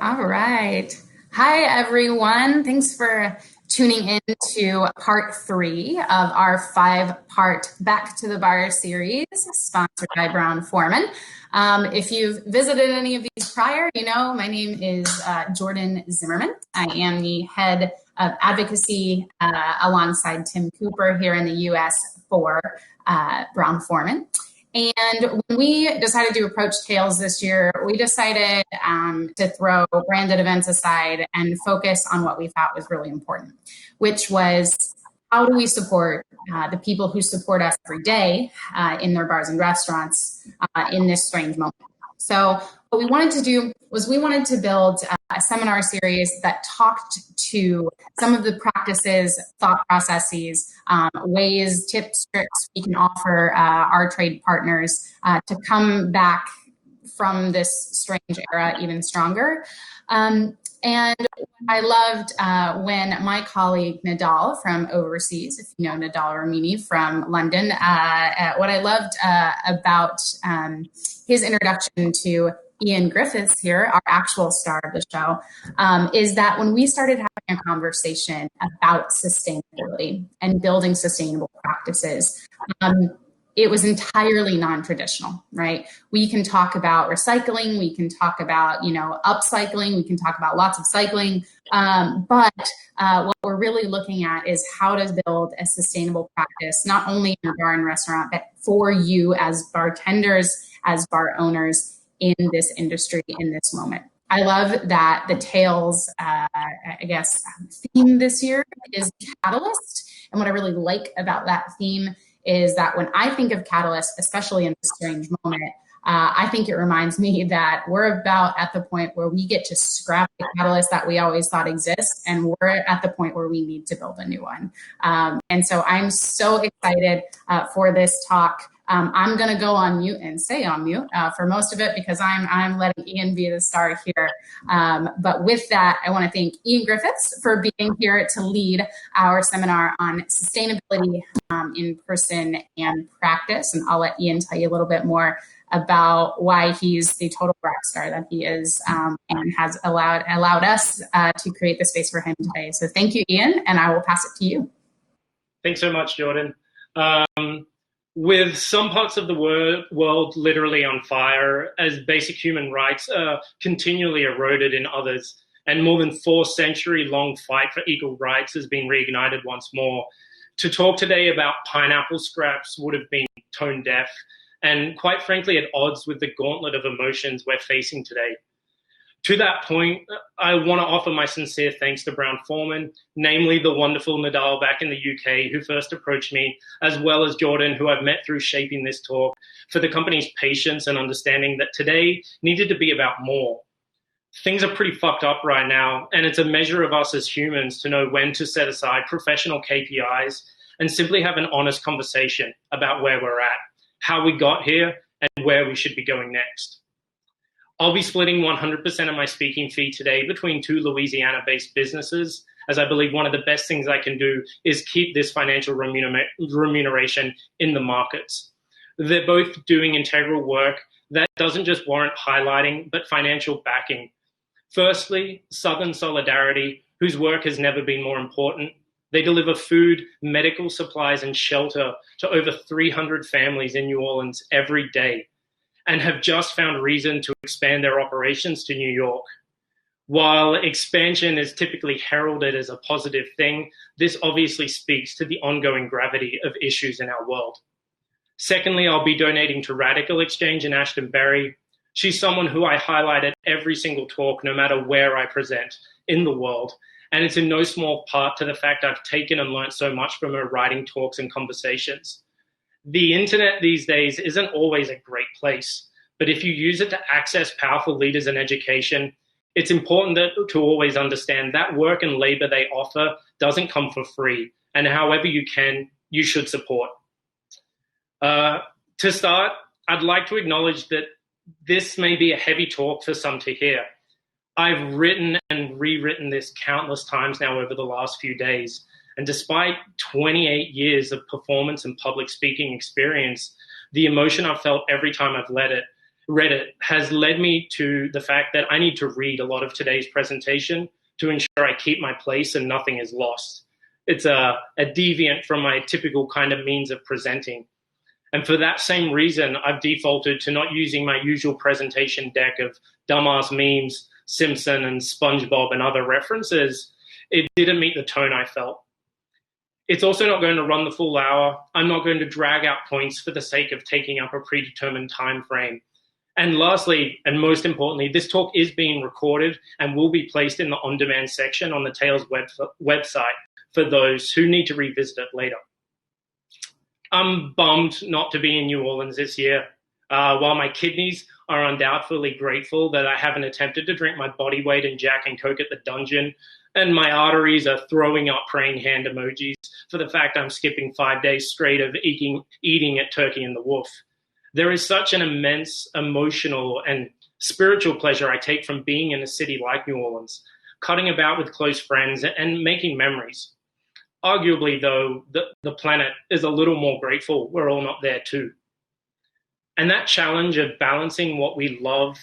All right. Hi, everyone. Thanks for tuning in to part 3 of our 5-part Back to the Bar series, sponsored by Brown Forman. If you've visited any of these prior, you know my name is Jordan Zimmerman. I am the head of advocacy alongside Tim Cooper here in the U.S. for Brown Forman. And when we decided to approach Tales this year, we decided to throw branded events aside and focus on what we thought was really important, which was how do we support the people who support us every day in their bars and restaurants in this strange moment. So what we wanted to do was we wanted to build a seminar series that talked to some of the practices, thought processes, ways, tips, tricks we can offer our trade partners to come back from this strange era even stronger. And I loved when my colleague Nadal from overseas, if you know Nadal Ramini from London, what I loved about his introduction to Iain Griffiths here, our actual star of the show, is that when we started having a conversation about sustainability and building sustainable practices, it was entirely non-traditional, right? We can talk about recycling, we can talk about, upcycling, we can talk about lots of cycling, but what we're really looking at is how to build a sustainable practice, not only in a bar and restaurant, but for you as bartenders, as bar owners in this industry, in this moment. I love that the Tales, theme this year is catalyst. And what I really like about that theme is that when I think of catalyst, especially in this strange moment, I think it reminds me that we're about at the point where we get to scrap the catalyst that we always thought exists, and we're at the point where we need to build a new one. And so I'm so excited for this talk. I'm going to go on mute and stay on mute for most of it because I'm letting Iain be the star here. But with that, I want to thank Iain Griffiths for being here to lead our seminar on sustainability in person and practice. And I'll let Iain tell you a little bit more about why he's the total rock star that he is and has allowed us to create the space for him today. So thank you, Iain, and I will pass it to you. Thanks so much, Jordan. With some parts of the world literally on fire, as basic human rights are continually eroded in others, and more than 4-century-long fight for equal rights has been reignited once more, to talk today about pineapple scraps would have been tone deaf, and quite frankly at odds with the gauntlet of emotions we're facing today. To that point, I want to offer my sincere thanks to Brown Forman, namely the wonderful Nadal back in the UK who first approached me, as well as Jordan, who I've met through shaping this talk, for the company's patience and understanding that today needed to be about more. Things are pretty fucked up right now, and it's a measure of us as humans to know when to set aside professional KPIs and simply have an honest conversation about where we're at, how we got here, and where we should be going next. I'll be splitting 100% of my speaking fee today between 2 Louisiana-based businesses, as I believe one of the best things I can do is keep this financial remuneration in the markets. They're both doing integral work that doesn't just warrant highlighting, but financial backing. Firstly, Southern Solidarity, whose work has never been more important. They deliver food, medical supplies, and shelter to over 300 families in New Orleans every day, and have just found reason to expand their operations to New York. While expansion is typically heralded as a positive thing, this obviously speaks to the ongoing gravity of issues in our world. Secondly, I'll be donating to Radical Exchange in Ashton Berry. She's someone who I highlight at every single talk, no matter where I present in the world. And it's in no small part to the fact I've taken and learned so much from her writing, talks, and conversations. The internet these days isn't always a great place, but if you use it to access powerful leaders and education, it's important to always understand that work and labor they offer doesn't come for free, and however you can, you should support. To start, I'd like to acknowledge that this may be a heavy talk for some to hear. I've written and rewritten this countless times now over the last few days. And despite 28 years of performance and public speaking experience, the emotion I've felt every time I've led it Reddit has led me to the fact that I need to read a lot of today's presentation to ensure I keep my place and nothing is lost. It's a deviant from my typical kind of means of presenting. And for that same reason, I've defaulted to not using my usual presentation deck of dumbass memes, Simpson and SpongeBob and other references. It didn't meet the tone I felt. It's also not going to run the full hour. I'm not going to drag out points for the sake of taking up a predetermined time frame. And lastly, and most importantly, this talk is being recorded and will be placed in the on-demand section on the Tails website for those who need to revisit it later. I'm bummed not to be in New Orleans this year. While my kidneys are undoubtedly grateful that I haven't attempted to drink my body weight in Jack and Coke at the dungeon, and my arteries are throwing up praying hand emojis for the fact I'm skipping 5 days straight of eating at Turkey and the Wolf. There is such an immense emotional and spiritual pleasure I take from being in a city like New Orleans, cutting about with close friends and making memories. Arguably, though, the planet is a little more grateful we're all not there too. And that challenge of balancing what we love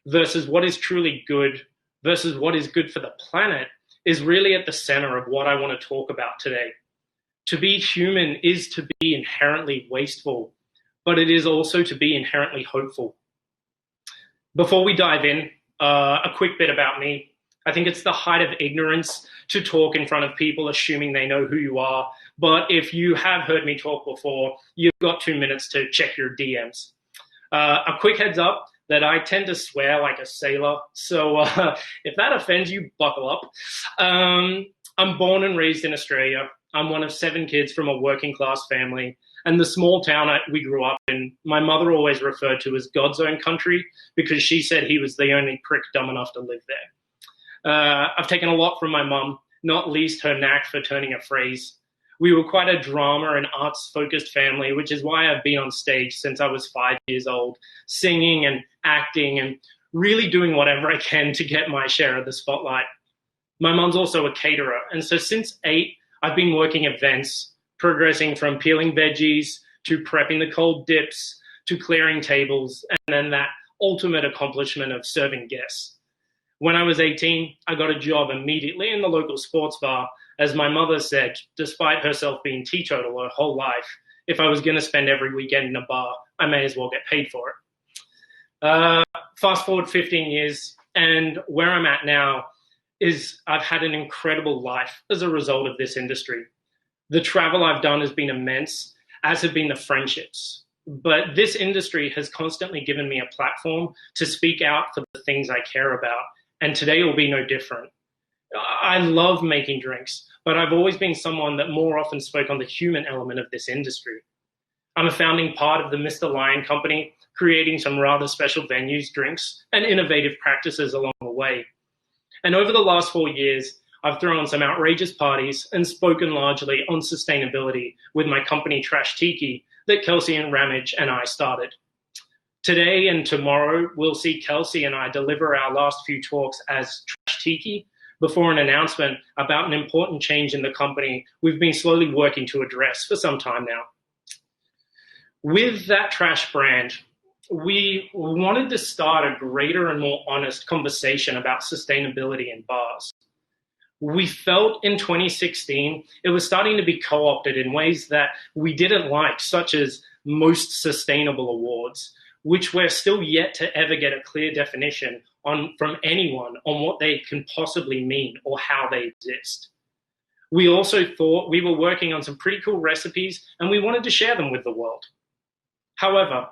versus what is truly good versus what is good for the planet is really at the center of what I want to talk about today. To be human is to be inherently wasteful, but it is also to be inherently hopeful. Before we dive in, a quick bit about me. I think it's the height of ignorance to talk in front of people assuming they know who you are. But if you have heard me talk before, you've got 2 minutes to check your DMs. A quick heads up that I tend to swear like a sailor. So if that offends you, buckle up. I'm born and raised in Australia. I'm one of 7 kids from a working class family. And the small town we grew up in, my mother always referred to as God's own country because she said he was the only prick dumb enough to live there. I've taken a lot from my mum, not least her knack for turning a phrase. We were quite a drama and arts-focused family, which is why I've been on stage since I was 5 years old, singing and acting and really doing whatever I can to get my share of the spotlight. My mum's also a caterer, and so since 8, I've been working events, progressing from peeling veggies to prepping the cold dips to clearing tables, and then that ultimate accomplishment of serving guests. When I was 18, I got a job immediately in the local sports bar. As my mother said, despite herself being teetotal her whole life, if I was going to spend every weekend in a bar, I may as well get paid for it. Fast forward 15 years, and where I'm at now is I've had an incredible life as a result of this industry. The travel I've done has been immense, as have been the friendships. But this industry has constantly given me a platform to speak out for the things I care about. And today will be no different. I love making drinks, but I've always been someone that more often spoke on the human element of this industry. I'm a founding part of the Mr. Lion Company, creating some rather special venues, drinks, and innovative practices along the way. And over the last 4 years, I've thrown some outrageous parties and spoken largely on sustainability with my company Trash Tiki that Kelsey and Ramage and I started. Today and tomorrow, we'll see Kelsey and I deliver our last few talks as Trash Tiki before an announcement about an important change in the company we've been slowly working to address for some time now. With that trash brand, we wanted to start a greater and more honest conversation about sustainability in bars. We felt in 2016 it was starting to be co-opted in ways that we didn't like, such as Most Sustainable Awards, which we're still yet to ever get a clear definition from anyone on what they can possibly mean or how they exist. We also thought we were working on some pretty cool recipes and we wanted to share them with the world. However,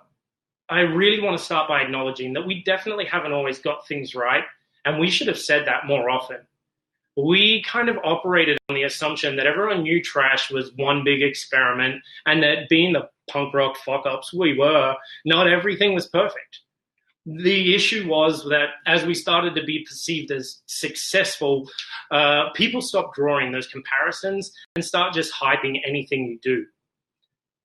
I really want to start by acknowledging that we definitely haven't always got things right, and we should have said that more often. We kind of operated on the assumption that everyone knew trash was one big experiment and that being the punk rock fuck-ups we were, not everything was perfect. The issue was that as we started to be perceived as successful, people stopped drawing those comparisons and start just hyping anything you do.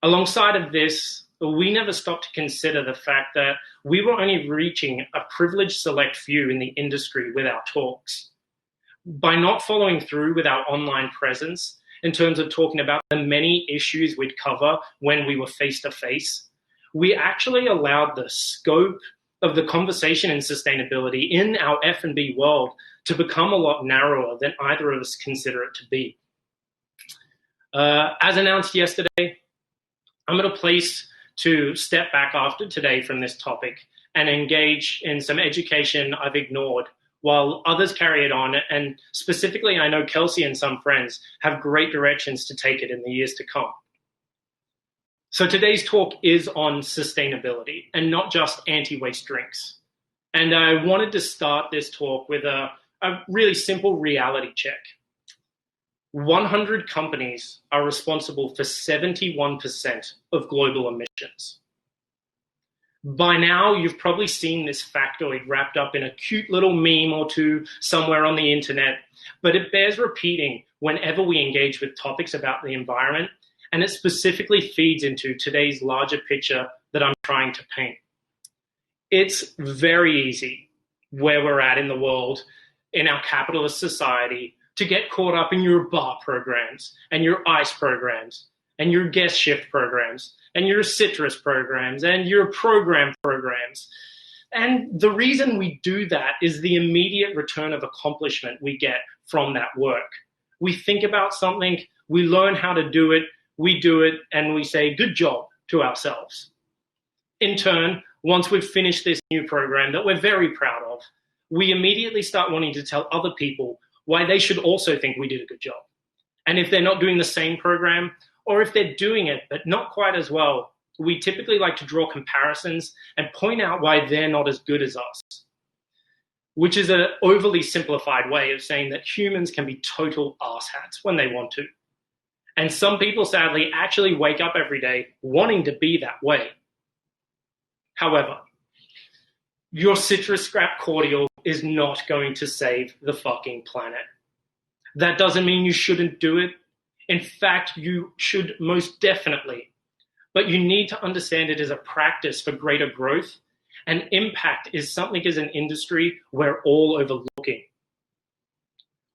Alongside of this, we never stopped to consider the fact that we were only reaching a privileged select few in the industry with our talks. By not following through with our online presence in terms of talking about the many issues we'd cover when we were face-to-face, we actually allowed the scope of the conversation in sustainability in our F&B world to become a lot narrower than either of us consider it to be. As announced yesterday, I'm at a place to step back after today from this topic and engage in some education I've ignored while others carry it on. And specifically, I know Kelsey and some friends have great directions to take it in the years to come. So today's talk is on sustainability and not just anti-waste drinks. And I wanted to start this talk with a really simple reality check. 100 companies are responsible for 71% of global emissions. By now, you've probably seen this factoid wrapped up in a cute little meme or two somewhere on the internet, but it bears repeating whenever we engage with topics about the environment, and it specifically feeds into today's larger picture that I'm trying to paint. It's very easy where we're at in the world, in our capitalist society, to get caught up in your bar programs and your ice programs and your guest shift programs and your citrus programs and your program programs. And the reason we do that is the immediate return of accomplishment we get from that work. We think about something, we learn how to do it, we do it, and we say, good job to ourselves. In turn, once we've finished this new program that we're very proud of, we immediately start wanting to tell other people why they should also think we did a good job. And if they're not doing the same program, or if they're doing it but not quite as well, we typically like to draw comparisons and point out why they're not as good as us, which is an overly simplified way of saying that humans can be total asshats when they want to. And some people, sadly, actually wake up every day wanting to be that way. However, your citrus scrap cordial is not going to save the fucking planet. That doesn't mean you shouldn't do it. In fact, you should most definitely. But you need to understand it as a practice for greater growth, and impact is something as an industry we're all overlooking.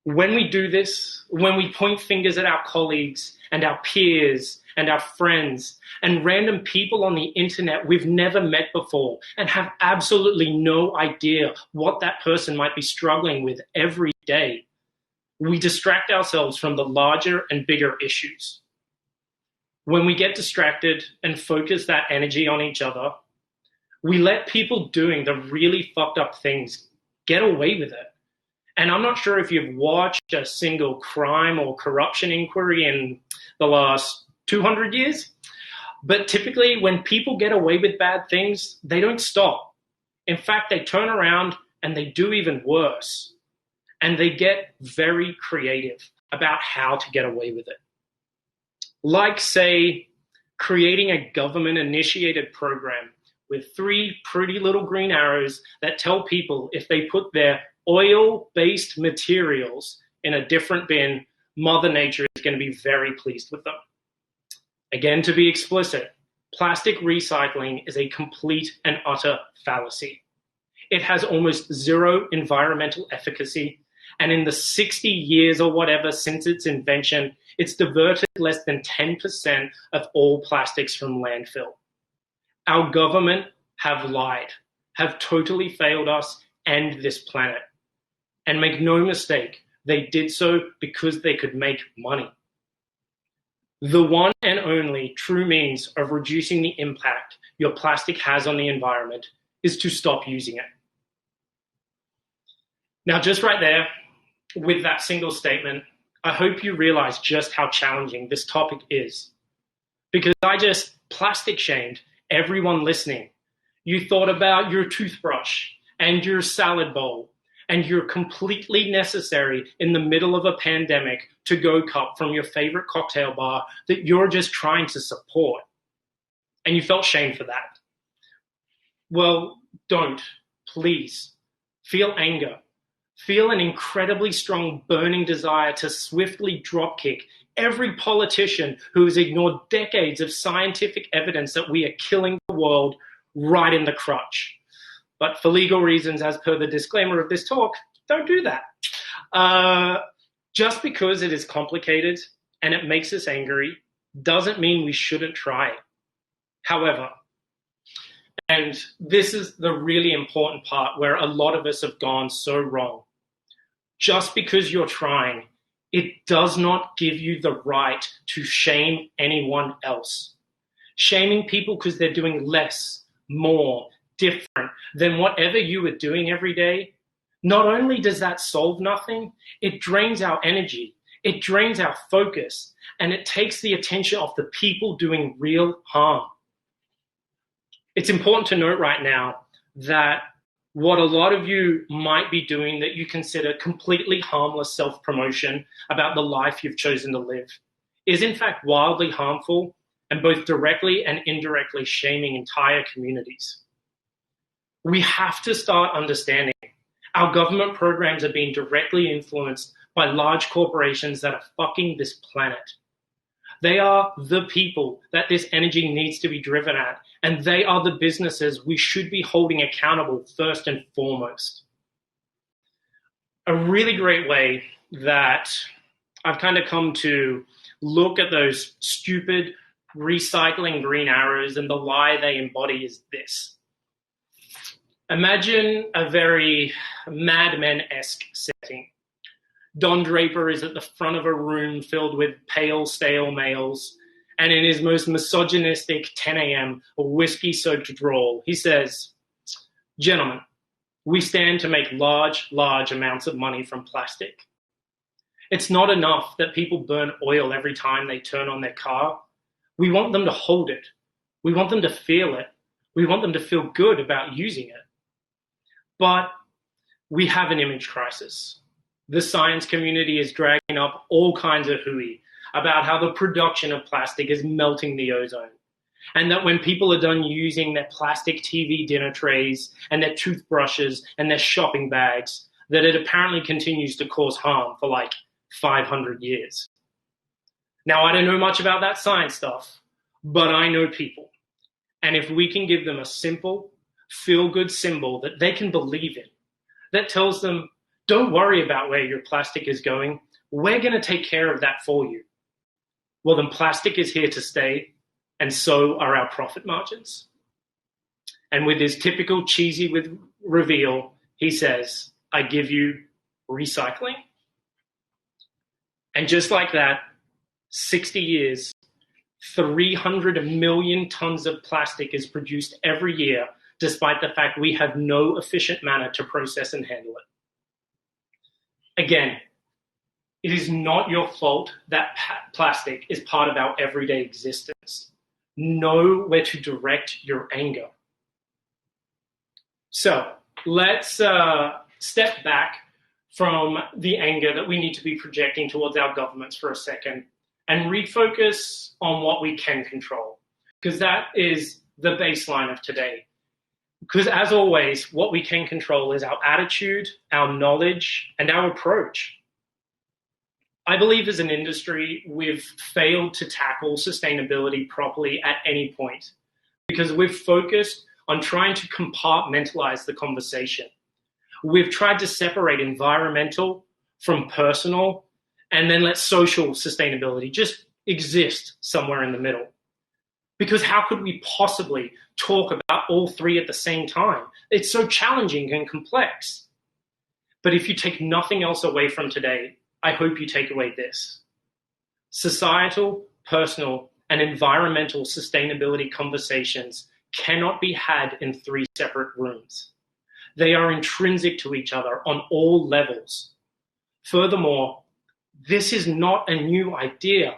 When we do this, when we point fingers at our colleagues and our peers and our friends and random people on the internet we've never met before and have absolutely no idea what that person might be struggling with every day, we distract ourselves from the larger and bigger issues. When we get distracted and focus that energy on each other, we let people doing the really fucked up things get away with it. And I'm not sure if you've watched a single crime or corruption inquiry in the last 200 years, but typically when people get away with bad things, they don't stop. In fact, they turn around and they do even worse. And they get very creative about how to get away with it. Like, say, creating a government-initiated program with 3 pretty little green arrows that tell people if they put their oil-based materials in a different bin, Mother Nature is going to be very pleased with them. Again, to be explicit, plastic recycling is a complete and utter fallacy. It has almost zero environmental efficacy, and in the 60 years or whatever since its invention, it's diverted less than 10% of all plastics from landfill. Our government have lied, have totally failed us and this planet. And make no mistake, they did so because they could make money. The one and only true means of reducing the impact your plastic has on the environment is to stop using it. Now, just right there, with that single statement, I hope you realize just how challenging this topic is. Because I just plastic shamed everyone listening. You thought about your toothbrush and your salad bowl and your completely necessary in the middle of a pandemic to-go cup from your favorite cocktail bar that you're just trying to support. And you felt shame for that. Well, don't, please. Feel anger. Feel an incredibly strong burning desire to swiftly dropkick every politician who has ignored decades of scientific evidence that we are killing the world right in the crutch. But for legal reasons, as per the disclaimer of this talk, don't do that. Just because it is complicated and it makes us angry doesn't mean we shouldn't try it. However, And this is the really important part where a lot of us have gone so wrong. Just because you're trying, it does not give you the right to shame anyone else. Shaming people because they're doing less, more, different than whatever you are doing every day, not only does that solve nothing, it drains our energy, it drains our focus, and it takes the attention off the people doing real harm. It's important to note right now that what a lot of you might be doing that you consider completely harmless self-promotion about the life you've chosen to live is in fact wildly harmful and both directly and indirectly shaming entire communities. We have to start understanding our government programs are being directly influenced by large corporations that are fucking this planet. They are the people that this energy needs to be driven at, and they are the businesses we should be holding accountable first and foremost. A really great way that I've kind of come to look at those stupid recycling green arrows and the lie they embody is this. Imagine a very Mad Men-esque setting. Don Draper is at the front of a room filled with pale, stale males, and in his most misogynistic 10 a.m. whiskey-soaked drawl, he says, "Gentlemen, we stand to make large, large amounts of money from plastic. It's not enough that people burn oil every time they turn on their car. We want them to hold it. We want them to feel it. We want them to feel good about using it. But we have an image crisis. The science community is dragging up all kinds of hooey about how the production of plastic is melting the ozone, and that when people are done using their plastic TV dinner trays and their toothbrushes and their shopping bags, that it apparently continues to cause harm for like 500 years. Now, I don't know much about that science stuff, but I know people. And if we can give them a simple, feel-good symbol that they can believe in, that tells them, don't worry about where your plastic is going, we're going to take care of that for you, well, then plastic is here to stay, and so are our profit margins. And with his typical cheesy reveal, he says, I give you recycling. And just like that, 60 years, 300 million tons of plastic is produced every year, despite the fact we have no efficient manner to process and handle it. Again, it is not your fault that plastic is part of our everyday existence. Know where to direct your anger. So let's step back from the anger that we need to be projecting towards our governments for a second and refocus on what we can control, because that is the baseline of today. Because as always, what we can control is our attitude, our knowledge, and our approach. I believe as an industry, we've failed to tackle sustainability properly at any point because we've focused on trying to compartmentalize the conversation. We've tried to separate environmental from personal and then let social sustainability just exist somewhere in the middle. Because how could we possibly talk about all three at the same time? It's so challenging and complex. But if you take nothing else away from today, I hope you take away this. Societal, personal, and environmental sustainability conversations cannot be had in three separate rooms. They are intrinsic to each other on all levels. Furthermore, this is not a new idea.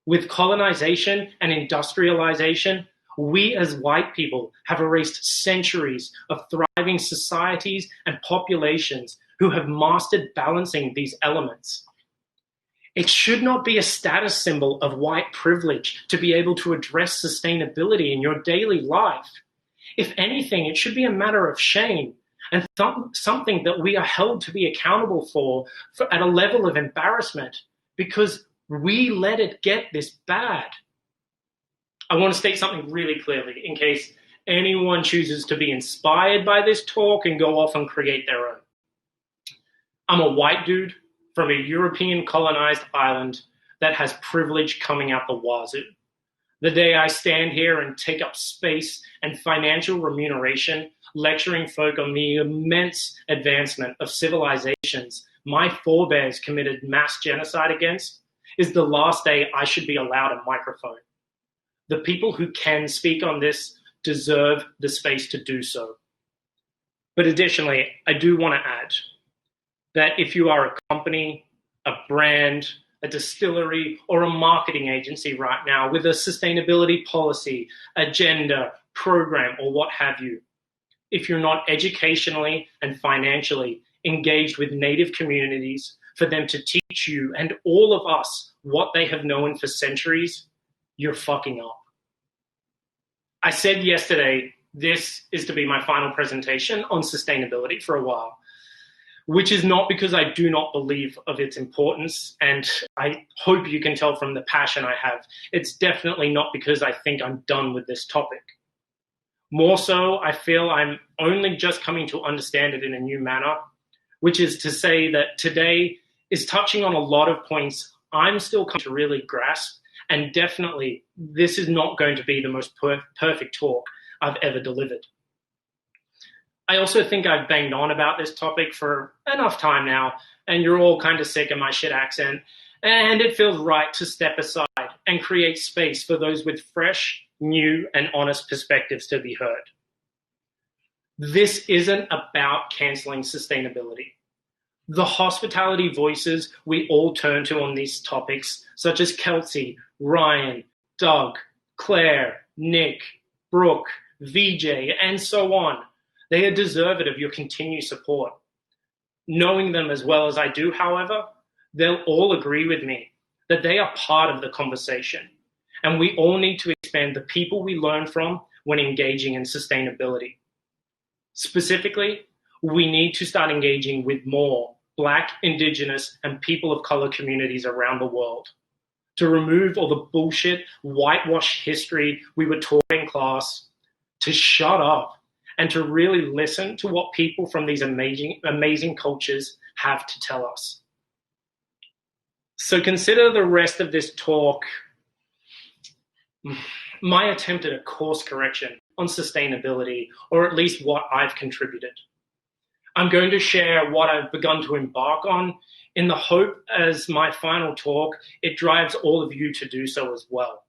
With colonization and industrialization, we as white people have erased centuries of thriving societies and populations who have mastered balancing these elements. It should not be a status symbol of white privilege to be able to address sustainability in your daily life. If anything, it should be a matter of shame and something that we are held to be accountable for at a level of embarrassment because we let it get this bad. I want to state something really clearly in case anyone chooses to be inspired by this talk and go off and create their own. I'm a white dude from a European colonized island that has privilege coming out the wazoo. The day I stand here and take up space and financial remuneration, lecturing folk on the immense advancement of civilizations my forebears committed mass genocide against, is the last day I should be allowed a microphone. The people who can speak on this deserve the space to do so. But additionally, I do want to add that if you are a company, a brand, a distillery, or a marketing agency right now with a sustainability policy, agenda, program, or what have you, if you're not educationally and financially engaged with Native communities for them to teach you and all of us what they have known for centuries, you're fucking up. I said yesterday, this is to be my final presentation on sustainability for a while, which is not because I do not believe of its importance, and I hope you can tell from the passion I have. It's definitely not because I think I'm done with this topic. More so, I feel I'm only just coming to understand it in a new manner, which is to say that today is touching on a lot of points I'm still coming to really grasp, and definitely this is not going to be the most perfect talk I've ever delivered. I also think I've banged on about this topic for enough time now, and you're all kind of sick of my shit accent, and it feels right to step aside and create space for those with fresh, new, and honest perspectives to be heard. This isn't about canceling sustainability. The hospitality voices we all turn to on these topics, such as Kelsey, Ryan, Doug, Claire, Nick, Brooke, VJ, and so on, they are deserving of your continued support. Knowing them as well as I do, however, they'll all agree with me that they are part of the conversation, and we all need to expand the people we learn from when engaging in sustainability. Specifically, we need to start engaging with more Black, Indigenous, and people of color communities around the world to remove all the bullshit, whitewash history we were taught in class, to shut up and to really listen to what people from these amazing cultures have to tell us. So consider the rest of this talk my attempt at a course correction on sustainability, or at least what I've contributed. I'm going to share what I've begun to embark on in the hope as my final talk, it drives all of you to do so as well.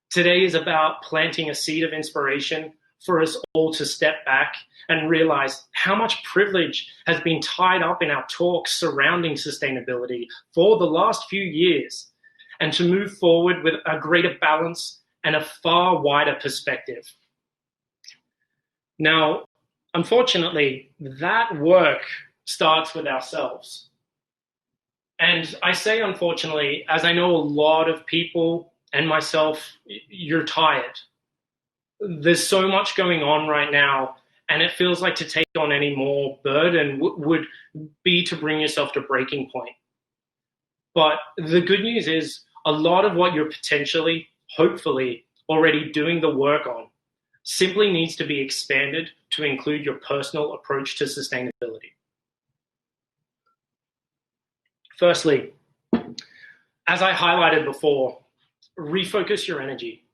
Today is about planting a seed of inspiration for us all to step back and realize how much privilege has been tied up in our talks surrounding sustainability for the last few years, and to move forward with a greater balance and a far wider perspective. Now, unfortunately, that work starts with ourselves. And I say unfortunately, as I know a lot of people and myself, you're tired. There's so much going on right now, and it feels like to take on any more burden would be to bring yourself to breaking point. But the good news is a lot of what you're potentially, hopefully, already doing the work on simply needs to be expanded to include your personal approach to sustainability. Firstly, as I highlighted before, refocus your energy.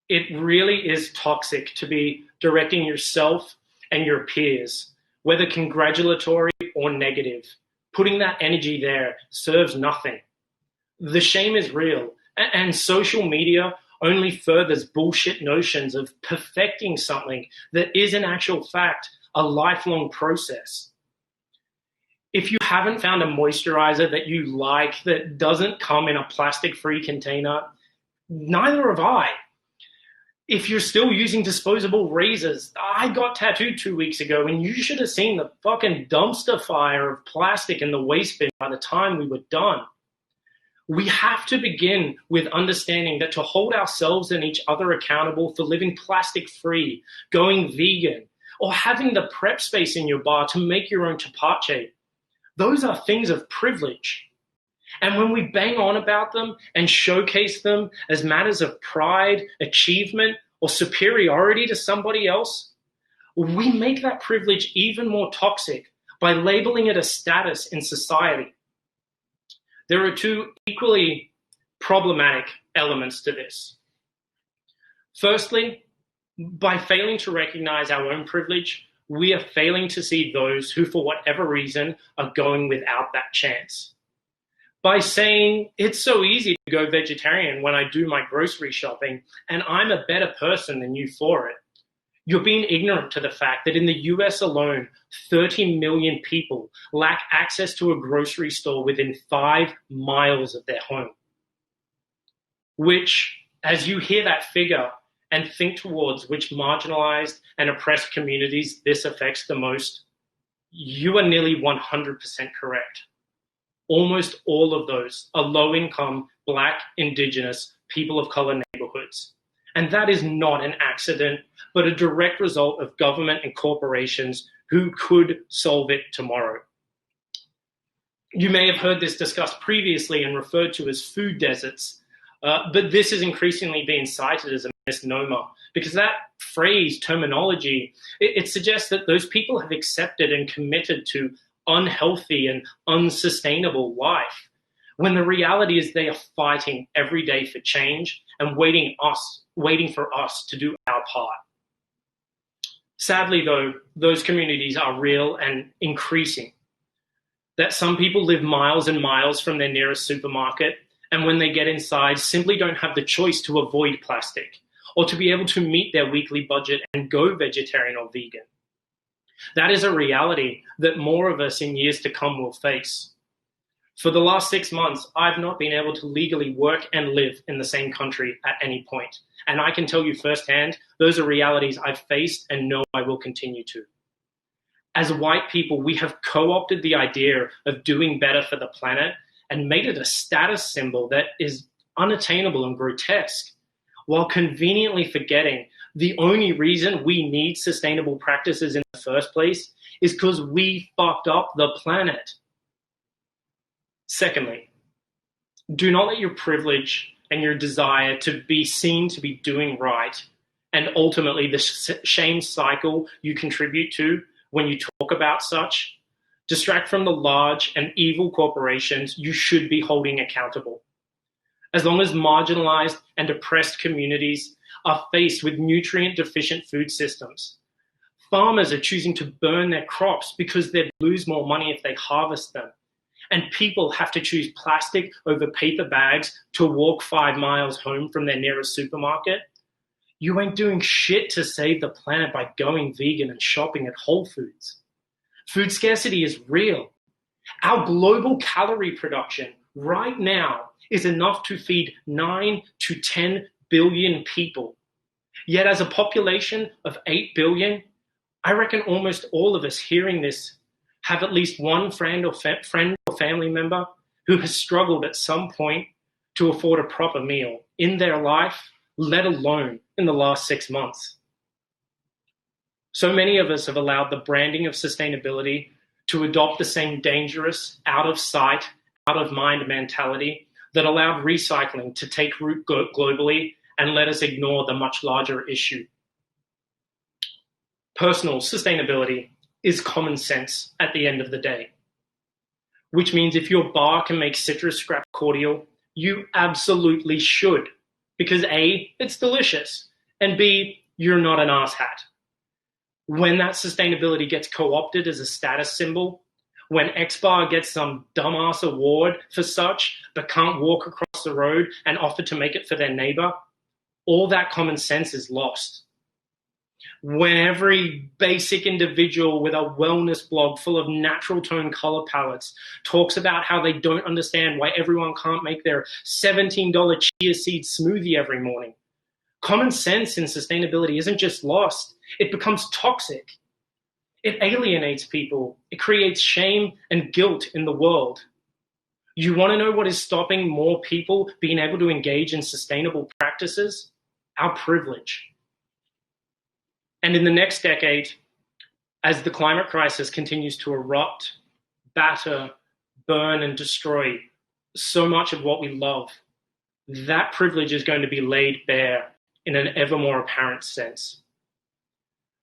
It really is toxic to be directing yourself and your peers, whether congratulatory or negative. Putting that energy there serves nothing. The shame is real, and social media only furthers bullshit notions of perfecting something that is in actual fact a lifelong process. If you haven't found a moisturizer that you like that doesn't come in a plastic-free container, neither have I. If you're still using disposable razors, I got tattooed 2 weeks ago, and you should have seen the fucking dumpster fire of plastic in the waste bin by the time we were done. We have to begin with understanding that to hold ourselves and each other accountable for living plastic-free, going vegan, or having the prep space in your bar to make your own tapatche, those are things of privilege. And when we bang on about them and showcase them as matters of pride, achievement, or superiority to somebody else, we make that privilege even more toxic by labeling it a status in society. There are two equally problematic elements to this. Firstly, by failing to recognize our own privilege, we are failing to see those who, for whatever reason, are going without that chance. By saying it's so easy to go vegetarian when I do my grocery shopping and I'm a better person than you for it, you're being ignorant to the fact that in the US alone, 30 million people lack access to a grocery store within 5 miles of their home. Which, as you hear that figure and think towards which marginalized and oppressed communities this affects the most, you are nearly 100% correct. Almost all of those are low-income, Black, Indigenous, people of color neighborhoods. And that is not an accident, but a direct result of government and corporations who could solve it tomorrow. You may have heard this discussed previously and referred to as food deserts, but this is increasingly being cited as a misnomer because that phrase, terminology, it suggests that those people have accepted and committed to unhealthy and unsustainable life, when the reality is they are fighting every day for change and waiting for us to do our part. Sadly, though, those communities are real and increasing. That some people live miles and miles from their nearest supermarket, and when they get inside, simply don't have the choice to avoid plastic or to be able to meet their weekly budget and go vegetarian or vegan. That is a reality that more of us in years to come will face. For the last 6 months, I've not been able to legally work and live in the same country at any point. And I can tell you firsthand, those are realities I've faced and know I will continue to. As white people, we have co-opted the idea of doing better for the planet and made it a status symbol that is unattainable and grotesque, while conveniently forgetting the only reason we need sustainable practices in the first place is because we fucked up the planet. Secondly, do not let your privilege and your desire to be seen to be doing right, and ultimately the shame cycle you contribute to when you talk about such, distract from the large and evil corporations you should be holding accountable. As long as marginalized and oppressed communities are faced with nutrient-deficient food systems, farmers are choosing to burn their crops because they lose more money if they harvest them, and people have to choose plastic over paper bags to walk 5 miles home from their nearest supermarket, you ain't doing shit to save the planet by going vegan and shopping at Whole Foods. Food scarcity is real. Our global calorie production right now is enough to feed 9 to 10 billion people. Yet as a population of 8 billion, I reckon almost all of us hearing this have at least one friend or family member who has struggled at some point to afford a proper meal in their life, let alone in the last 6 months. So many of us have allowed the branding of sustainability to adopt the same dangerous, out of sight, out of mind mentality that allowed recycling to take root globally and let us ignore the much larger issue. Personal sustainability is common sense at the end of the day, which means if your bar can make citrus scrap cordial, you absolutely should, because A, it's delicious, and B, you're not an asshat. When that sustainability gets co-opted as a status symbol, when X-Bar gets some dumbass award for such, but can't walk across the road and offer to make it for their neighbor, all that common sense is lost. When every basic individual with a wellness blog full of natural tone color palettes talks about how they don't understand why everyone can't make their $17 chia seed smoothie every morning, common sense in sustainability isn't just lost, it becomes toxic. It alienates people. It creates shame and guilt in the world. You want to know what is stopping more people being able to engage in sustainable practices? Our privilege. And in the next decade, as the climate crisis continues to erupt, batter, burn, and destroy so much of what we love, that privilege is going to be laid bare in an ever more apparent sense.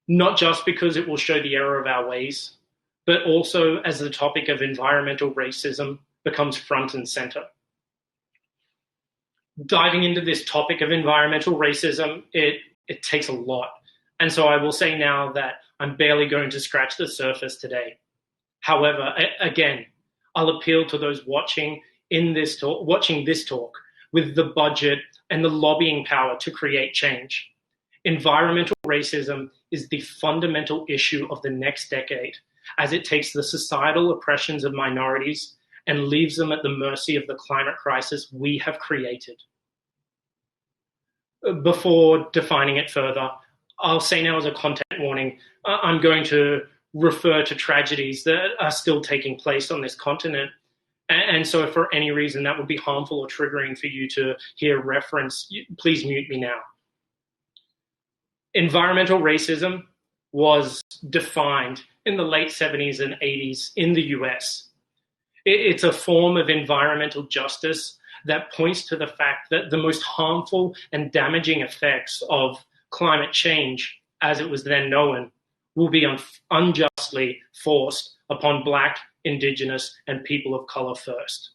Not just because it will show the error of our ways, but also as the topic of environmental racism becomes front and center. diving into this topic of environmental racism, it takes a lot. And so I will say now that I'm barely going to scratch the surface today. However, again, I'll appeal to those watching this talk with the budget and the lobbying power to create change. Environmental racism is the fundamental issue of the next decade, as it takes the societal oppressions of minorities and leaves them at the mercy of the climate crisis we have created. Before defining it further, I'll say now as a content warning, I'm going to refer to tragedies that are still taking place on this continent. And so if for any reason that would be harmful or triggering for you to hear reference, please mute me now. Environmental racism was defined in the late 70s and 80s in the US. It's a form of environmental justice that points to the fact that the most harmful and damaging effects of climate change, as it was then known, will be unjustly forced upon Black, Indigenous, and people of color first.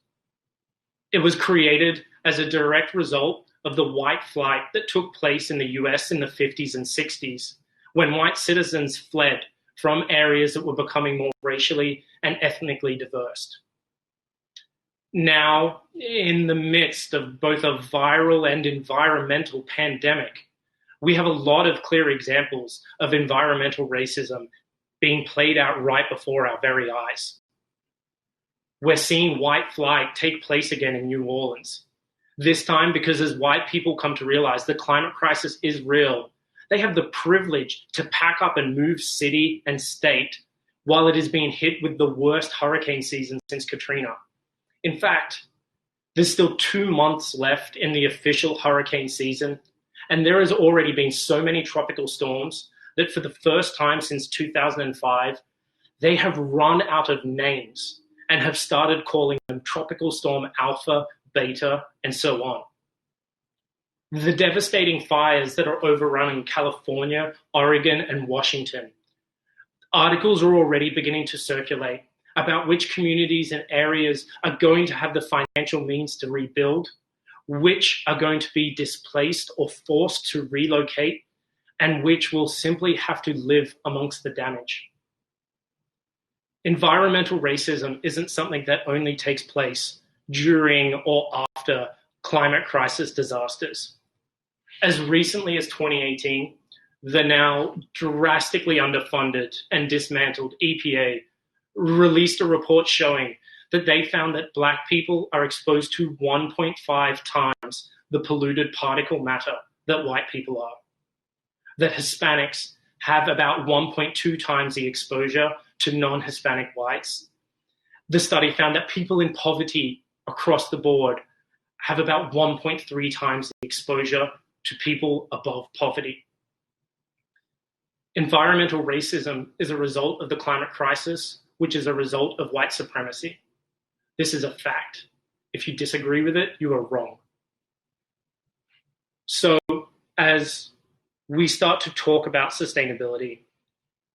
It was created as a direct result of the white flight that took place in the US in the 50s and 60s, when white citizens fled from areas that were becoming more racially and ethnically diverse. Now, in the midst of both a viral and environmental pandemic, we have a lot of clear examples of environmental racism being played out right before our very eyes. We're seeing white flight take place again in New Orleans. This time because as white people come to realize the climate crisis is real, they have the privilege to pack up and move city and state while it is being hit with the worst hurricane season since Katrina. In fact, there's still 2 months left in the official hurricane season, and there has already been so many tropical storms that for the first time since 2005, they have run out of names and have started calling them Tropical Storm Alpha, Beta, and so on. The devastating fires that are overrunning California, Oregon, and Washington. Articles are already beginning to circulate about which communities and areas are going to have the financial means to rebuild, which are going to be displaced or forced to relocate, and which will simply have to live amongst the damage. Environmental racism isn't something that only takes place during or after climate crisis disasters. As recently as 2018, the now drastically underfunded and dismantled EPA released a report showing that they found that Black people are exposed to 1.5 times the polluted particle matter that white people are. That Hispanics have about 1.2 times the exposure to non-Hispanic whites. The study found that people in poverty across the board have about 1.3 times the exposure to people above poverty. Environmental racism is a result of the climate crisis, which is a result of white supremacy. This is a fact. If you disagree with it, you are wrong. So as we start to talk about sustainability,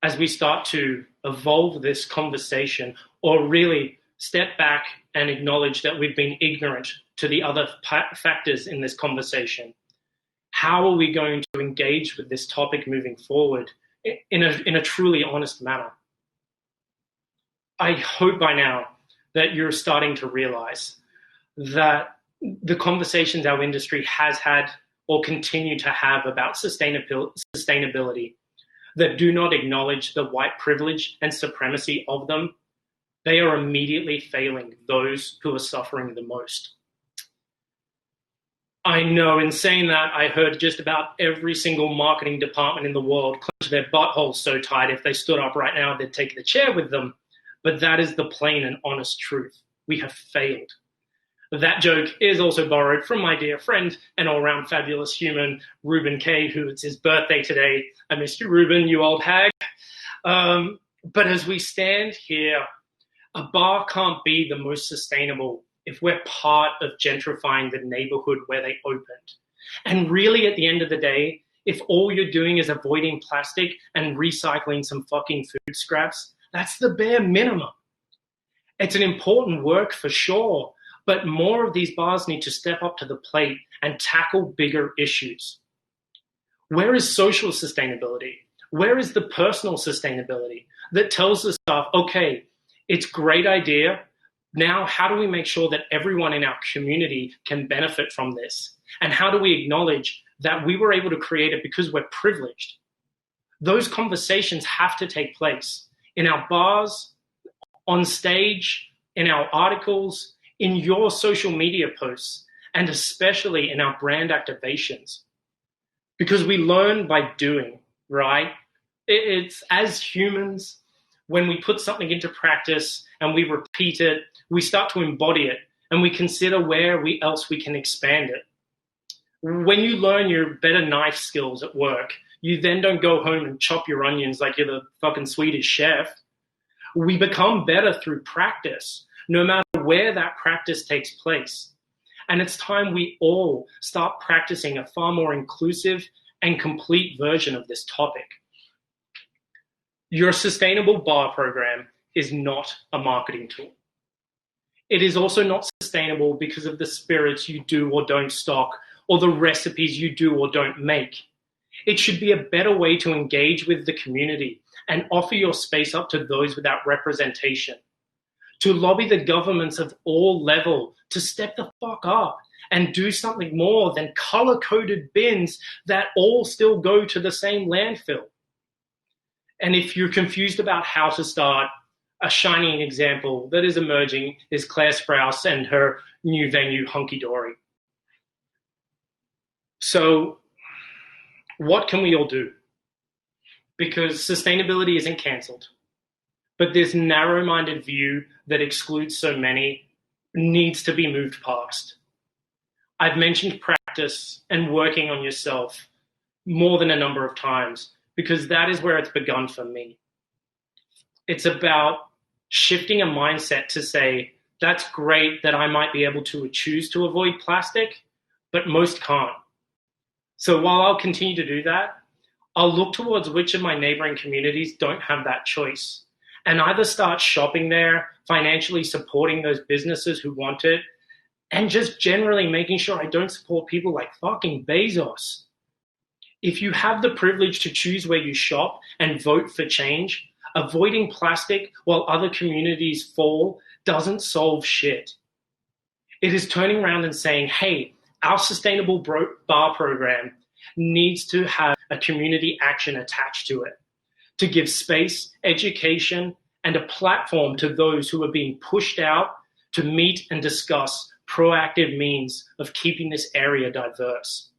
as we start to evolve this conversation, or really step back and acknowledge that we've been ignorant to the other factors in this conversation, how are we going to engage with this topic moving forward in a truly honest manner? I hope by now that you're starting to realize that the conversations our industry has had or continue to have about sustainability that do not acknowledge the white privilege and supremacy of them, they are immediately failing those who are suffering the most. I know in saying that, I heard just about every single marketing department in the world clench their buttholes so tight if they stood up right now, they'd take the chair with them. But that is the plain and honest truth. We have failed. That joke is also borrowed from my dear friend and all-round fabulous human, Ruben K., who it's his birthday today. I missed you, Ruben, you old hag. But as we stand here, a bar can't be the most sustainable if we're part of gentrifying the neighborhood where they opened. And really, at the end of the day, if all you're doing is avoiding plastic and recycling some fucking food scraps, that's the bare minimum. It's an important work for sure, but more of these bars need to step up to the plate and tackle bigger issues. Where is social sustainability? Where is the personal sustainability that tells the staff, okay, it's a great idea. Now, how do we make sure that everyone in our community can benefit from this? And how do we acknowledge that we were able to create it because we're privileged? Those conversations have to take place in our bars, on stage, in our articles, in your social media posts, and especially in our brand activations. Because we learn by doing, right? It's as humans, when we put something into practice and we repeat it, we start to embody it and we consider where else we can expand it. When you learn your better knife skills at work, you then don't go home and chop your onions like you're the fucking Swedish chef. We become better through practice, no matter where that practice takes place. And it's time we all start practicing a far more inclusive and complete version of this topic. Your sustainable bar program is not a marketing tool. It is also not sustainable because of the spirits you do or don't stock, or the recipes you do or don't make. It should be a better way to engage with the community and offer your space up to those without representation. To lobby the governments of all levels to step the fuck up and do something more than color-coded bins that all still go to the same landfill. And if you're confused about how to start, a shining example that is emerging is Claire Sprouse and her new venue, Hunky Dory. So what can we all do? Because sustainability isn't cancelled, but this narrow-minded view that excludes so many needs to be moved past. I've mentioned practice and working on yourself more than a number of times, because that is where it's begun for me. It's about shifting a mindset to say, that's great that I might be able to choose to avoid plastic, but most can't. So while I'll continue to do that, I'll look towards which of my neighboring communities don't have that choice, and either start shopping there, financially supporting those businesses who want it, and just generally making sure I don't support people like fucking Bezos. If you have the privilege to choose where you shop and vote for change, avoiding plastic while other communities fall doesn't solve shit. It is turning around and saying, hey, our sustainable bar program needs to have a community action attached to it, to give space, education, and a platform to those who are being pushed out to meet and discuss proactive means of keeping this area diverse.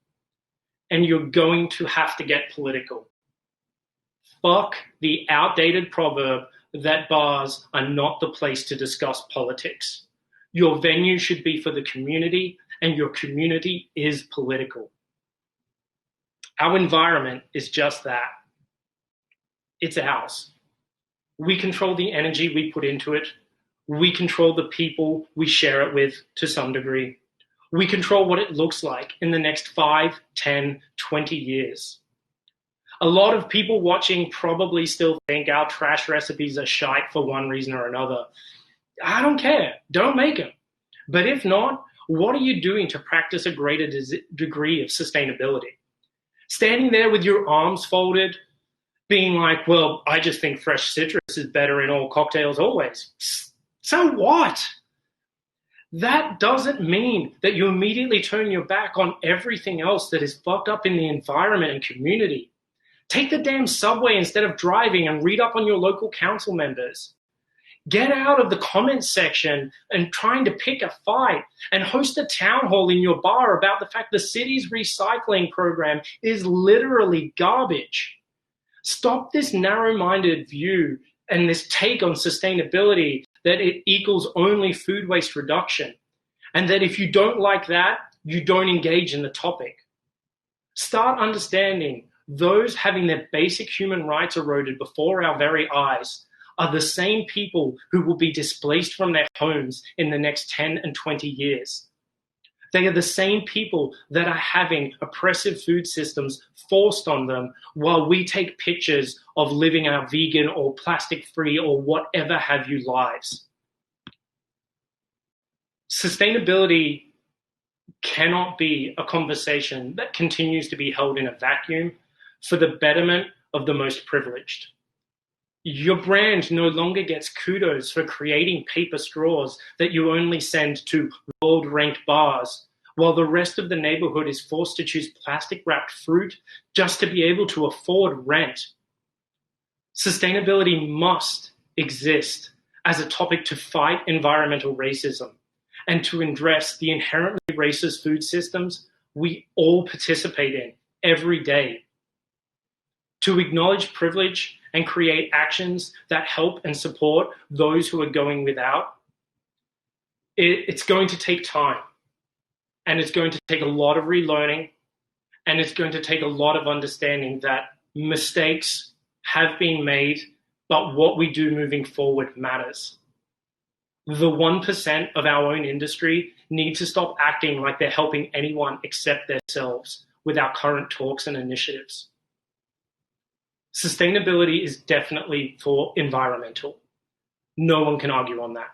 And you're going to have to get political. Fuck the outdated proverb that bars are not the place to discuss politics. Your venue should be for the community, and your community is political. Our environment is just that. It's ours. We control the energy we put into it. We control the people we share it with to some degree. We control what it looks like in the next 5, 10, 20 years. A lot of people watching probably still think our trash recipes are shite for one reason or another. I don't care. Don't make them. But if not, what are you doing to practice a greater degree of sustainability? Standing there with your arms folded, being like, well, I just think fresh citrus is better in all cocktails always. So what? That doesn't mean that you immediately turn your back on everything else that is fucked up in the environment and community. Take the damn subway instead of driving and read up on your local council members. Get out of the comments section and trying to pick a fight and host a town hall in your bar about the fact the city's recycling program is literally garbage. Stop this narrow-minded view and this take on sustainability that it equals only food waste reduction, and that if you don't like that, you don't engage in the topic. Start understanding those having their basic human rights eroded before our very eyes are the same people who will be displaced from their homes in the next 10 and 20 years. They are the same people that are having oppressive food systems forced on them while we take pictures of living our vegan or plastic-free or whatever have you lives. Sustainability cannot be a conversation that continues to be held in a vacuum for the betterment of the most privileged. Your brand no longer gets kudos for creating paper straws that you only send to world-ranked bars, while the rest of the neighborhood is forced to choose plastic-wrapped fruit just to be able to afford rent. Sustainability must exist as a topic to fight environmental racism and to address the inherently racist food systems we all participate in every day. To acknowledge privilege and create actions that help and support those who are going without, it's going to take time. And it's going to take a lot of relearning, and it's going to take a lot of understanding that mistakes have been made, but what we do moving forward matters. The 1% of our own industry need to stop acting like they're helping anyone except themselves with our current talks and initiatives. Sustainability is definitely for environmental. No one can argue on that.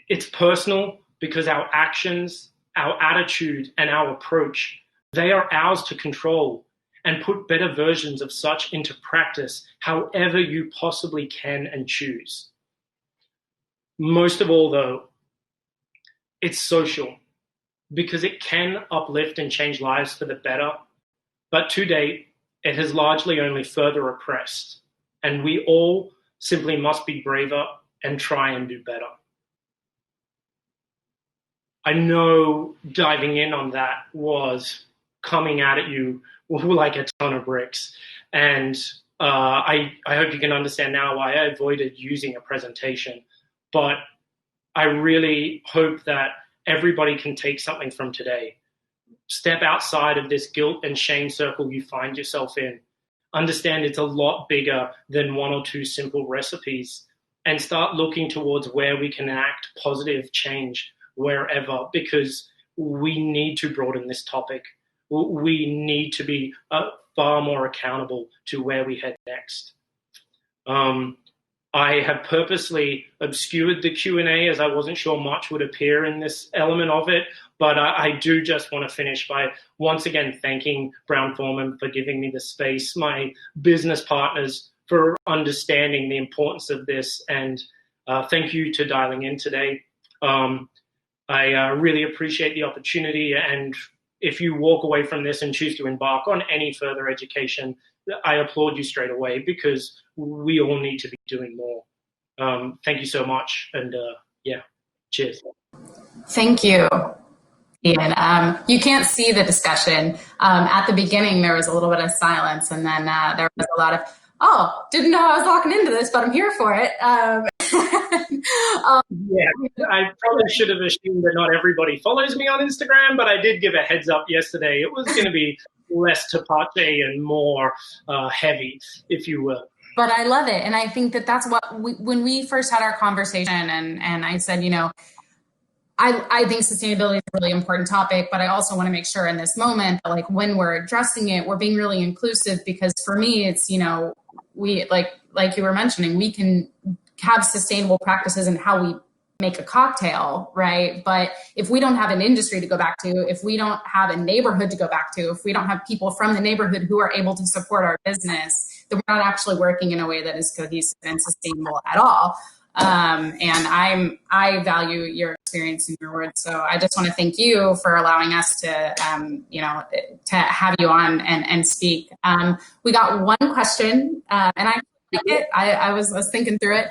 It's personal because our actions, our attitude, and our approach, they are ours to control and put better versions of such into practice however you possibly can and choose. Most of all, though, it's social because it can uplift and change lives for the better, but to date, it has largely only further oppressed, and we all simply must be braver and try and do better. I know diving in on that was coming at you like a ton of bricks, and I hope you can understand now why I avoided using a presentation, but I really hope that everybody can take something from today. Step outside of this guilt and shame circle you find yourself in. Understand it's a lot bigger than one or two simple recipes, and start looking towards where we can enact positive change wherever, because we need to broaden this topic. We need to be far more accountable to where we head next. I have purposely obscured the Q&A as I wasn't sure much would appear in this element of it, but I do just want to finish by once again thanking Brown-Forman for giving me the space, my business partners for understanding the importance of this, and thank you to dialing in today. I really appreciate the opportunity, and if you walk away from this and choose to embark on any further education, I applaud you straight away because we all need to be doing more. Thank you so much, and yeah, cheers. Thank you, Iain. You can't see the discussion. At the beginning, there was a little bit of silence, and then there was a lot of, oh, didn't know I was walking into this, but I'm here for it. Yeah, I probably should have assumed that not everybody follows me on Instagram, but I did give a heads up yesterday. It was going to be less tapache and more heavy, if you will. But I love it. And I think that that's what, when we first had our conversation and I said, you know, I think sustainability is a really important topic, but I also want to make sure in this moment that like when we're addressing it, we're being really inclusive, because for me, it's, you know, we like you were mentioning, we can have sustainable practices in how we make a cocktail, right? But if we don't have an industry to go back to, if we don't have a neighborhood to go back to, if we don't have people from the neighborhood who are able to support our business, then we're not actually working in a way that is cohesive and sustainable at all. And I value your experience and your words. So I just want to thank you for allowing us to, you know, to have you on and speak. We got one question, and I was thinking through it.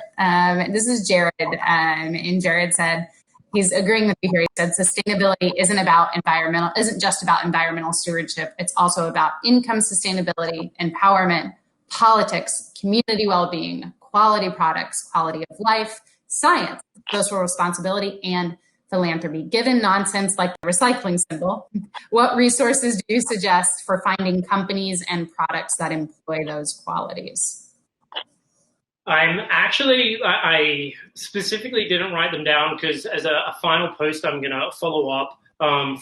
This is Jared, and Jared said, he's agreeing with me here. He said, sustainability isn't just about environmental stewardship. It's also about income sustainability, empowerment, politics, community well-being, quality products, quality of life, science, social responsibility, and philanthropy. Given nonsense like the recycling symbol, what resources do you suggest for finding companies and products that employ those qualities? I specifically didn't write them down because as a final post, I'm going to follow up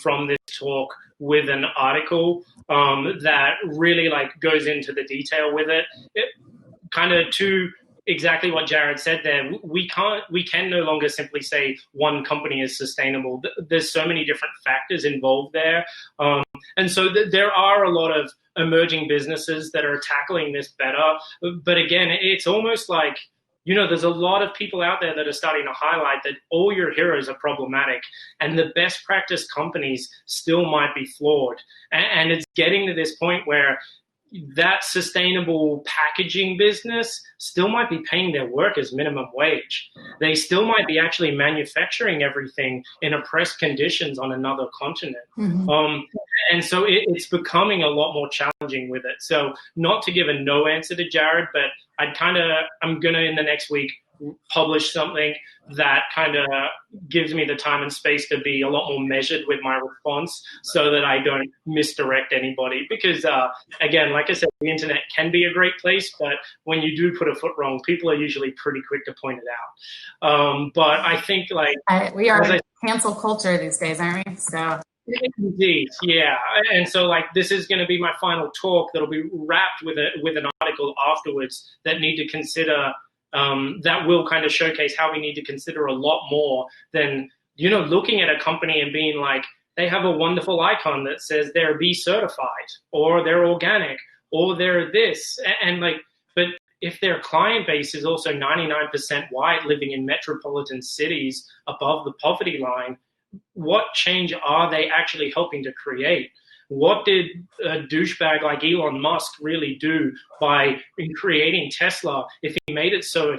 from this talk with an article that really like goes into the detail with it. Kind of two exactly what Jared said there. We can no longer simply say one company is sustainable. There's so many different factors involved there. And so there are a lot of emerging businesses that are tackling this better. But again, it's almost like, there's a lot of people out there that are starting to highlight that all your heroes are problematic and the best practice companies still might be flawed. And it's getting to this point where that sustainable packaging business still might be paying their workers minimum wage. They still might be actually manufacturing everything in oppressed conditions on another continent. Mm-hmm. And so it's becoming a lot more challenging with it. So not to give a no answer to Jared, but I'm going to in the next week publish something that kind of gives me the time and space to be a lot more measured with my response so that I don't misdirect anybody. Because, again, like I said, the internet can be a great place, but when you do put a foot wrong, people are usually pretty quick to point it out. But I think we are cancel culture these days, aren't we? So. Indeed, yeah. And so this is going to be my final talk that'll be wrapped with an article afterwards that need to consider that will kind of showcase how we need to consider a lot more than, looking at a company and being like, they have a wonderful icon that says they're B certified or they're organic or they're this. But if their client base is also 99% white living in metropolitan cities above the poverty line, what change are they actually helping to create? What did a douchebag like Elon Musk really do by creating Tesla if he made it so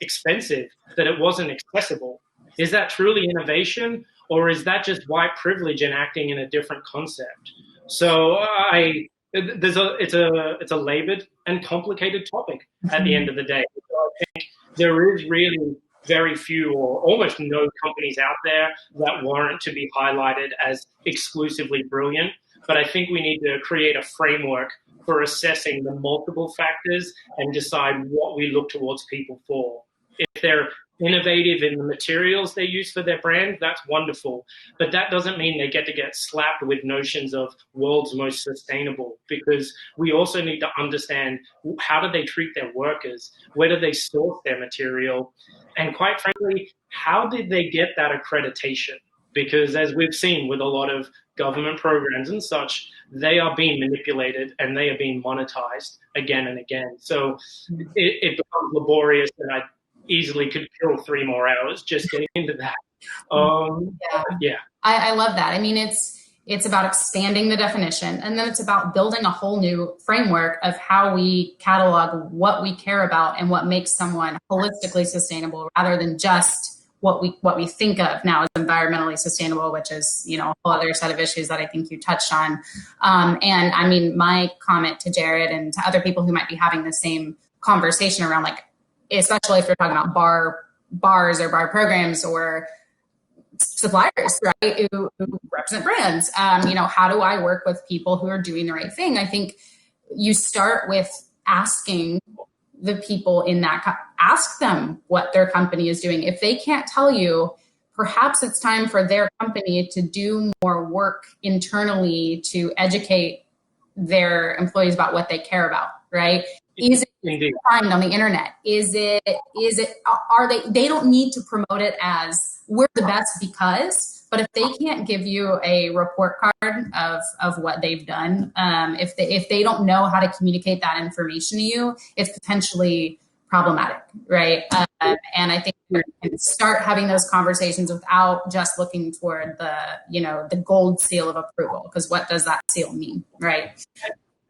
expensive that it wasn't accessible? Is that truly innovation, or is that just white privilege enacting in a different concept? So it's a labored and complicated topic at the end of the day. So I think there is really very few or almost no companies out there that warrant to be highlighted as exclusively brilliant. But I think we need to create a framework for assessing the multiple factors and decide what we look towards people for. If they're innovative in the materials they use for their brand, that's wonderful. But that doesn't mean they get slapped with notions of world's most sustainable, because we also need to understand how do they treat their workers? Where do they source their material? And quite frankly, how did they get that accreditation? Because as we've seen with a lot of government programs and such, they are being manipulated and they are being monetized again and again. So it becomes laborious, and I easily could kill 3 more hours just getting into that. Yeah. I love that. I mean, it's about expanding the definition, and then it's about building a whole new framework of how we catalog what we care about and what makes someone holistically sustainable, rather than just what we think of now as environmentally sustainable, which is, a whole other set of issues that I think you touched on. And I mean, my comment to Jared and to other people who might be having the same conversation around, especially if you're talking about bars or bar programs or suppliers, right, who represent brands. How do I work with people who are doing the right thing? I think you start with asking the people in that, ask them what their company is doing. If they can't tell you, perhaps it's time for their company to do more work internally to educate their employees about what they care about, right? Is it find on the internet? They don't need to promote it as we're the best because, but if they can't give you a report card of what they've done, if they don't know how to communicate that information to you, it's potentially problematic, right? And I think we can start having those conversations without just looking toward the gold seal of approval, because what does that seal mean, right?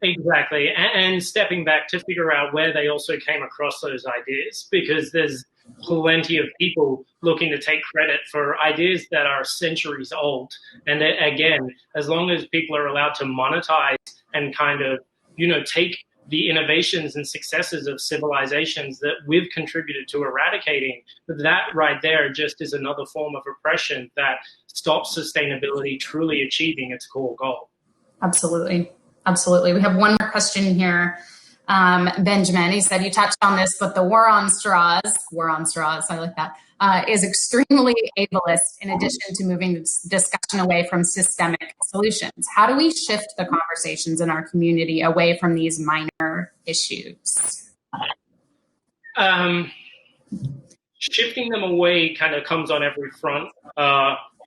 Exactly. And stepping back to figure out where they also came across those ideas, because there's plenty of people looking to take credit for ideas that are centuries old. And that, again, as long as people are allowed to monetize and kind of, take the innovations and successes of civilizations that we've contributed to eradicating, that right there just is another form of oppression that stops sustainability truly achieving its core goal. Absolutely. Absolutely. We have one more question here. Benjamin, he said, you touched on this, but the war on straws, I like that, is extremely ableist in addition to moving this discussion away from systemic solutions. How do we shift the conversations in our community away from these minor issues? Shifting them away kind of comes on every front.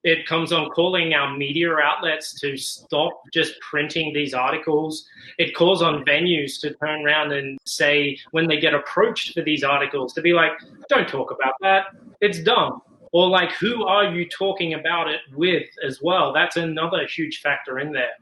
It comes on calling our media outlets to stop just printing these articles. It calls on venues to turn around and say, when they get approached for these articles, to be like, don't talk about that. It's dumb. Or like, who are you talking about it with as well? That's another huge factor in there.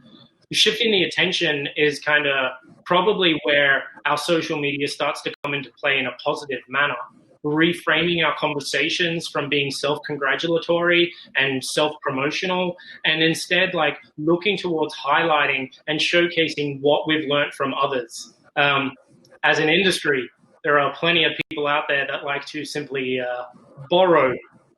Shifting the attention is kind of probably where our social media starts to come into play in a positive manner. Reframing our conversations from being self-congratulatory and self-promotional, and instead like looking towards highlighting and showcasing what we've learned from others. As an industry, there are plenty of people out there that like to simply borrow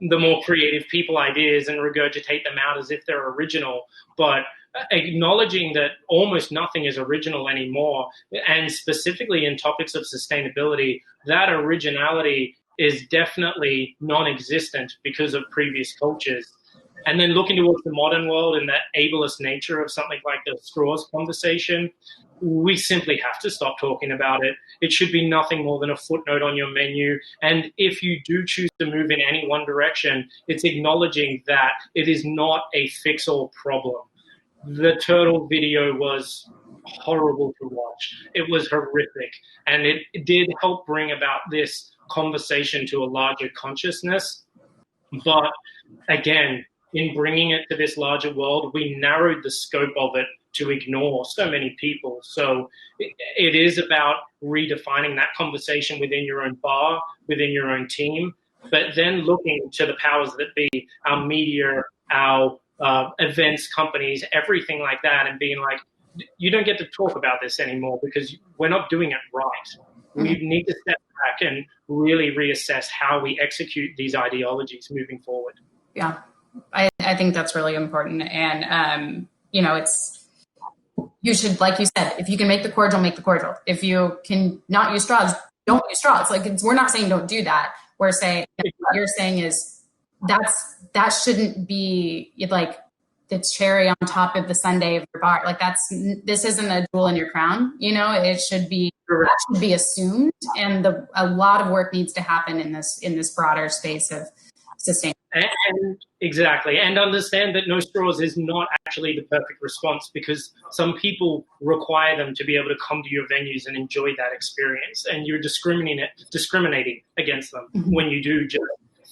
the more creative people ideas and regurgitate them out as if they're original, but acknowledging that almost nothing is original anymore, and specifically in topics of sustainability, that originality is definitely non-existent because of previous cultures. And then looking towards the modern world and that ableist nature of something like the straws conversation, we simply have to stop talking about it. It should be nothing more than a footnote on your menu. And if you do choose to move in any one direction, it's acknowledging that it is not a fix-all problem. The turtle video was horrible to watch. It was horrific. And it did help bring about this conversation to a larger consciousness. But again, in bringing it to this larger world, we narrowed the scope of it to ignore so many people. So it is about redefining that conversation within your own bar, within your own team, but then looking to the powers that be, our media, our events companies, everything like that, and being like, you don't get to talk about this anymore because we're not doing it right. We need to step back and really reassess how we execute these ideologies moving forward. Yeah, I think that's really important. And, you should, like you said, if you can make the cordial, make the cordial. If you can not use straws, don't use straws. Like, we're not saying don't do that. We're saying, what you're saying is that shouldn't be like the cherry on top of the sundae of your bar. Like, this isn't a jewel in your crown. It should be assumed. And a lot of work needs to happen in this broader space of sustainability. And exactly. And understand that no straws is not actually the perfect response, because some people require them to be able to come to your venues and enjoy that experience. And you're discriminating against them when you do just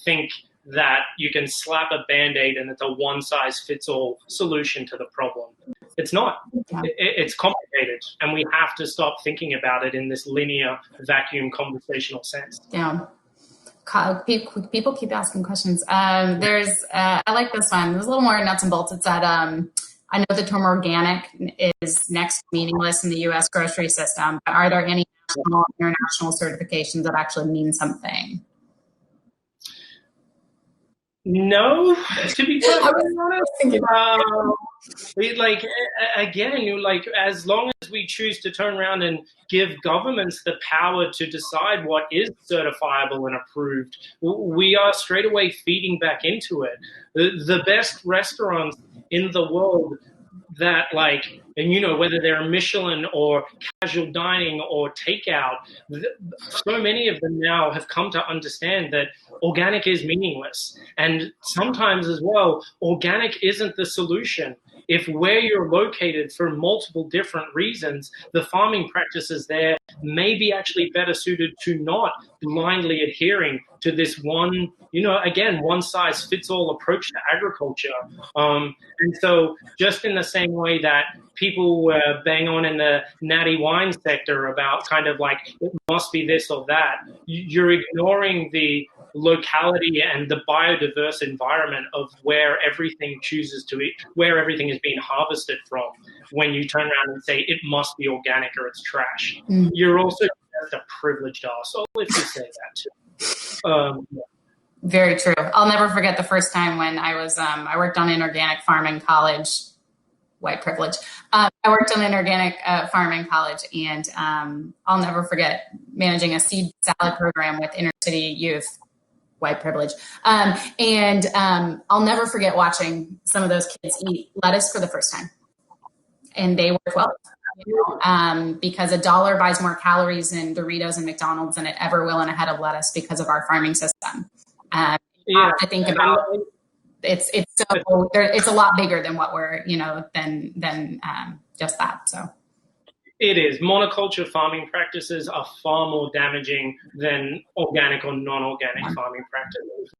think that you can slap a Band-Aid and it's a one-size-fits-all solution to the problem. It's not. It's complicated, and we have to stop thinking about it in this linear, vacuum, conversational sense. Yeah. People keep asking questions. I like this one. There's a little more nuts and bolts. It's that I know the term organic is next meaningless in the U.S. grocery system, but are there any national, international certifications that actually mean something? No, to be perfectly honest, as long as we choose to turn around and give governments the power to decide what is certifiable and approved, we are straight away feeding back into it. The best restaurants in the world that whether they're Michelin or casual dining or takeout, so many of them now have come to understand that organic is meaningless. And sometimes as well, organic isn't the solution. If where you're located for multiple different reasons, the farming practices there may be actually better suited to not blindly adhering to this one size fits all approach to agriculture. And so just in the same way that people bang on in the natty wine sector about kind of like, it must be this or that, you're ignoring the locality and the biodiverse environment of where everything where everything is being harvested from. When you turn around and say it must be organic or it's trash, you're also just a privileged arsehole if you say that too. Very true. I'll never forget the first time when I was, I worked on an organic farm in college, white privilege. I worked on an organic farm in college, and I'll never forget managing a seed salad program with inner city youth, white privilege. And I'll never forget watching some of those kids eat lettuce for the first time. And they were 12. because $1 buys more calories in Doritos and McDonald's than it ever will in a head of lettuce because of our farming system. You have to think about it's a lot bigger than what we're, than just that. So. It is. Monoculture farming practices are far more damaging than organic or non-organic farming practices.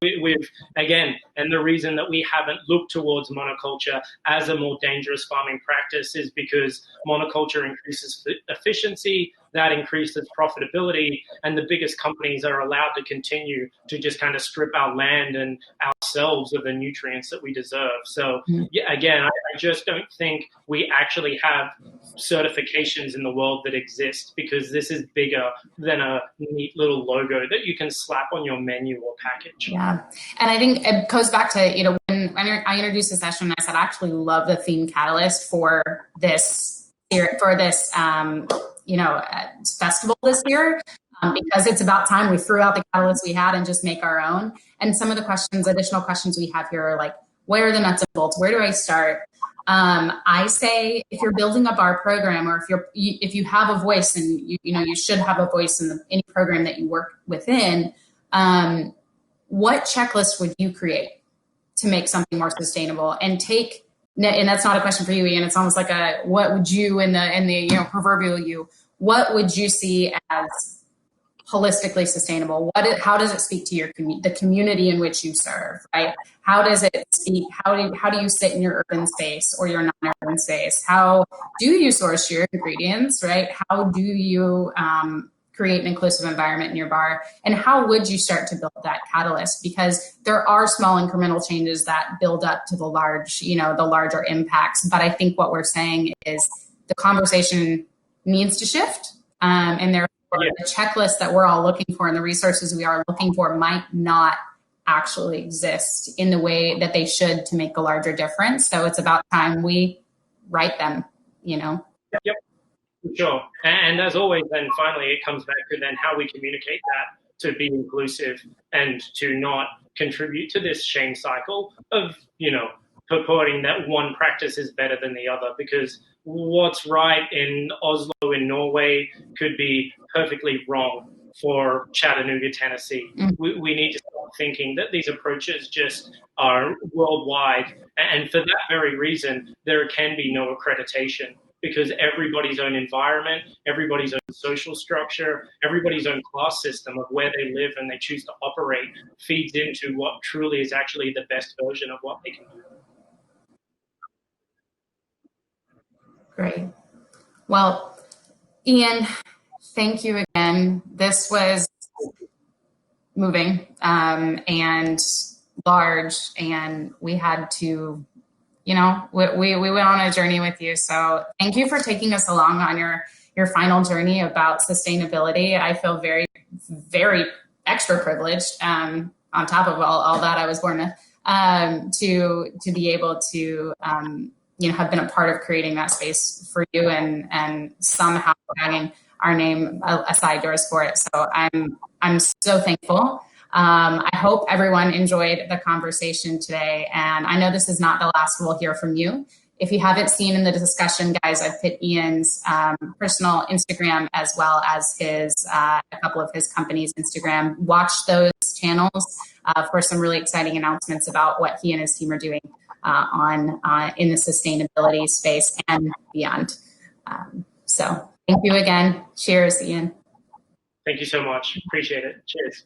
And the reason that we haven't looked towards monoculture as a more dangerous farming practice is because monoculture increases efficiency, that increases profitability, and the biggest companies are allowed to continue to just kind of strip our land and ourselves of the nutrients that we deserve. So again, I just don't think we actually have certifications in the world that exist, because this is bigger than a neat little logo that you can slap on your menu or package. Yeah. And I think it goes back to, when I introduced the session, I said, I actually love the theme catalyst for this festival this year, because it's about time we threw out the catalyst we had and just make our own. And some of the additional questions we have here are like, where are the nuts and bolts? Where do I start? I say, if you're building a bar program, or if you have a voice, and you should have a voice in any program that you work within, what checklist would you create to make something more sustainable? And that's not a question for you, Iain. It's almost like what would you in the proverbial you, what would you see as holistically sustainable? How does it speak to the community in which you serve, right? How does it speak? How do you sit in your urban space or your non-urban space? How do you source your ingredients, right? How do you create an inclusive environment in your bar? And how would you start to build that catalyst? Because there are small incremental changes that build up to the larger impacts. But I think what we're saying is the conversation needs to shift, and therefore the checklist that we're all looking for and the resources we are looking for might not actually exist in the way that they should to make a larger difference. So it's about time we write them, Yep. Sure. And as always, then finally, it comes back to then how we communicate that to be inclusive and to not contribute to this shame cycle of, purporting that one practice is better than the other, because what's right in Oslo in Norway could be perfectly wrong for Chattanooga, Tennessee. We need to start thinking that these approaches just are worldwide. And for that very reason, there can be no accreditation, because everybody's own environment, everybody's own social structure, everybody's own class system of where they live and they choose to operate feeds into what truly is actually the best version of what they can do. Great. Well, Iain, thank you again. This was moving and large, and we had to, we went on a journey with you. So thank you for taking us along on your final journey about sustainability. I feel very, very extra privileged, on top of all that I was born with, to be able to have been a part of creating that space for you, and somehow having our name aside yours for it. So I'm so thankful. I hope everyone enjoyed the conversation today, and I know this is not the last we'll hear from you. If you haven't seen in the discussion, guys, I've put Iain's personal Instagram as well as a couple of his company's Instagram. Watch those channels for some really exciting announcements about what he and his team are doing in the sustainability space and beyond. So thank you again. Cheers, Iain. Thank you so much. Appreciate it. Cheers.